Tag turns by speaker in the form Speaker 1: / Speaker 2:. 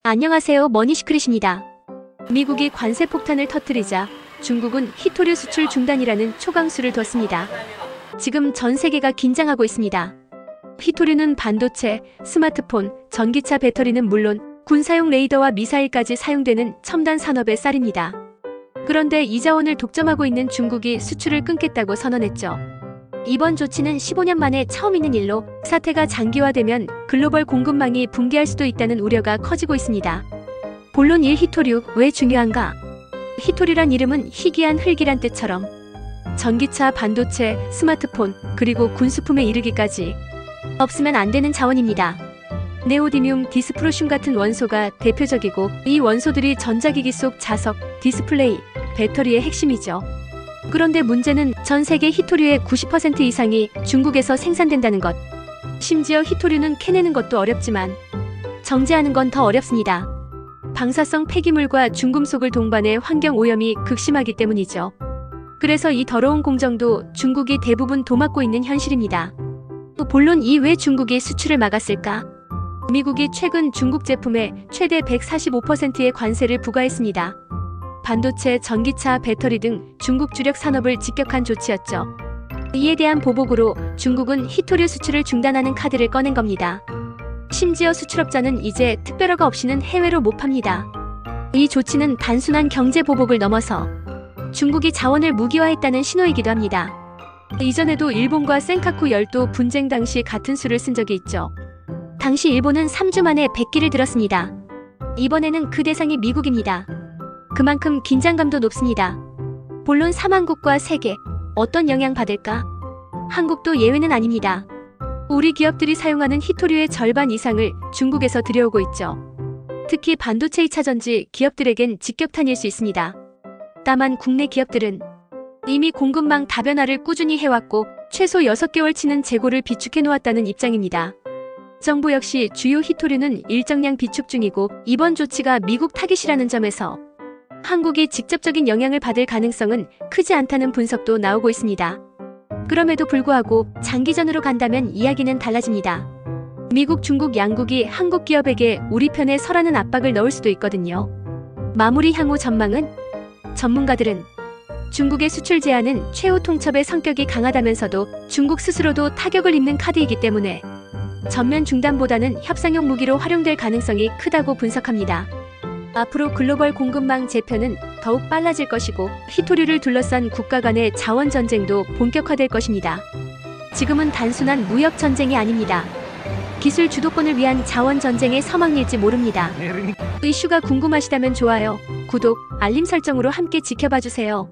Speaker 1: 안녕하세요, 머니시크릿입니다. 미국이 관세 폭탄을 터뜨리자 중국은 히토류 수출 중단이라는 초강수를 뒀습니다. 지금 전 세계가 긴장하고 있습니다. 히토류는 반도체, 스마트폰, 전기차 배터리는 물론 군사용 레이더와 미사일까지 사용되는 첨단 산업의 쌀입니다. 그런데 이 자원을 독점하고 있는 중국이 수출을 끊겠다고 선언했죠. 이번 조치는 15년 만에 처음 있는 일로 사태가 장기화되면 글로벌 공급망이 붕괴할 수도 있다는 우려가 커지고 있습니다. 본론 1. 히토류, 왜 중요한가? 히토류란 이름은 희귀한 흙이란 뜻처럼 전기차, 반도체, 스마트폰, 그리고 군수품에 이르기까지 없으면 안 되는 자원입니다. 네오디뮴, 디스프로슘 같은 원소가 대표적이고 이 원소들이 전자기기 속 자석, 디스플레이, 배터리의 핵심이죠. 그런데 문제는 전 세계 히토류의 90% 이상이 중국에서 생산된다는 것. 심지어 히토류는 캐내는 것도 어렵지만 정제하는 건 더 어렵습니다. 방사성 폐기물과 중금속을 동반해 환경 오염이 극심하기 때문이죠. 그래서 이 더러운 공정도 중국이 대부분 도맡고 있는 현실입니다. 또 본론 2. 왜 중국이 수출을 막았을까? 미국이 최근 중국 제품에 최대 145%의 관세를 부과했습니다. 반도체, 전기차, 배터리 등 중국 주력 산업을 직격한 조치였죠. 이에 대한 보복으로 중국은 히토류 수출을 중단하는 카드를 꺼낸 겁니다. 심지어 수출업자는 이제 특별허가 없이는 해외로 못 팝니다. 이 조치는 단순한 경제 보복을 넘어서 중국이 자원을 무기화했다는 신호이기도 합니다. 이전에도 일본과 센카쿠 열도 분쟁 당시 같은 수를 쓴 적이 있죠. 당시 일본은 3주 만에 100기를 들었습니다. 이번에는 그 대상이 미국입니다. 그만큼 긴장감도 높습니다. 본론 3한국과 세계, 어떤 영향 받을까? 한국도 예외는 아닙니다. 우리 기업들이 사용하는 히토류의 절반 이상을 중국에서 들여오고 있죠. 특히 반도체 2차전지 기업들에겐 직격탄일 수 있습니다. 다만 국내 기업들은 이미 공급망 다변화를 꾸준히 해왔고 최소 6개월치는 재고를 비축해 놓았다는 입장입니다. 정부 역시 주요 히토류는 일정량 비축 중이고 이번 조치가 미국 타깃이라는 점에서 한국이 직접적인 영향을 받을 가능성은 크지 않다는 분석도 나오고 있습니다. 그럼에도 불구하고 장기전으로 간다면 이야기는 달라집니다. 미국, 중국 양국이 한국 기업에게 우리 편에 서라는 압박을 넣을 수도 있거든요. 마무리 향후 전망은? 전문가들은 중국의 수출 제한은 최후 통첩의 성격이 강하다면서도 중국 스스로도 타격을 입는 카드이기 때문에 전면 중단보다는 협상용 무기로 활용될 가능성이 크다고 분석합니다. 앞으로 글로벌 공급망 재편은 더욱 빨라질 것이고 히토류를 둘러싼 국가 간의 자원 전쟁도 본격화될 것입니다. 지금은 단순한 무역 전쟁이 아닙니다. 기술 주도권을 위한 자원 전쟁의 서막일지 모릅니다. 이슈가 궁금하시다면 좋아요, 구독, 알림 설정으로 함께 지켜봐 주세요.